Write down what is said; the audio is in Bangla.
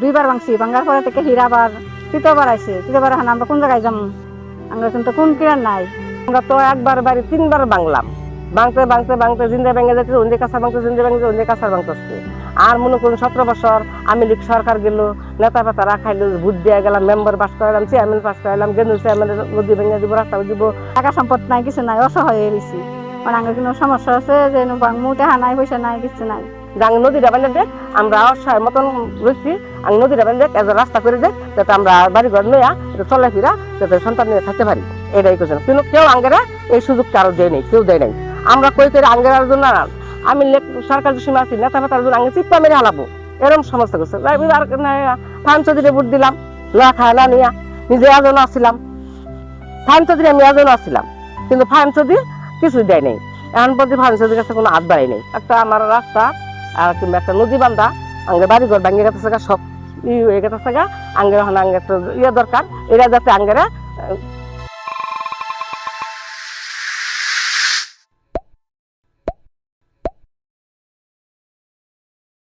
দুইবার ভাঙছি, ভাঙার পরে থেকে হীরা আবার তৃতীয়বার আইছে। তৃতীয়বার এখন আমরা কোন জায়গায় যাবো? আমরা কিন্তু কোন কিনার নাই। আমরা তো একবার বাড়ি 3বার ভাঙলাম, ভাঙতে ভাঙতে ভাঙতে জিন্দা ভেঙে যাচ্ছে, অন্যে কাঁচা ভাঙতে জিন্দা ভেঙে অন্যে কাঁচা ভাঙতেছে। আর মনে করুন 17 বছর আমি লীগ সরকার গেল, নেতা পেতা রাখাইলো, ভোট দিয়ে গেলাম, মেম্বার পাস করালাম, চেয়ারম্যান পাস করালাম, গেন্দু চেয়ারম্যানের নদী ভেঙে দিব, রাস্তা দিব। টাকা সম্পদ নাই, কিছু নাই, অসহায় হয়ে গেছি। মানে আমার কোনো সমস্যা আছে যে ভাঙমু, টাকা নাই, পয়সা নাই, কিছু নাই। যাং নদীটা বানিয়ে দেখ, আমরা অসহায় মতন রয়েছি, আমি নদীটা বানিয়ে দেখ, রাস্তা করে দেখ, যাতে আমরা বাড়ি ঘর নয়া চলে ফিরা যাতে সন্তান নিয়ে থাকতে পারি, এটাই করছেন। কিন্তু কেউ আঙ্গেরা এই সুযোগটা আরো দেয় নেই, কেউ দেয় নাই। আমরা কই করে আঙ্গেরার জন্য আমি সরকার সীমা আছি, নেতা ফেতার জন্য আগে চিপ্পা মেরে হালাবো, এরকম সমস্যা করছে। ফান চৌধুরী ভোট দিলাম, না খায় না নিয়া, নিজে এজনও আসছিলাম, ফান চৌধুরী আমি এজনও আসছিলাম, কিন্তু ফান চৌধুরী কিছু দেয় নেই। এখন প্রতি ফান চৌধুরীর কাছে কোনো হাত বাড়াই নেই। একটা আমার রাস্তা আর কিংবা একটা নদী বান্ধা, আঙ্গে বাড়ি ঘর ভাঙে গেছে, সব হয়ে গেছে, আঙ্গের আঙ্গে একটা ইয়ে দরকার, এরা যাতে আঙ্গেরা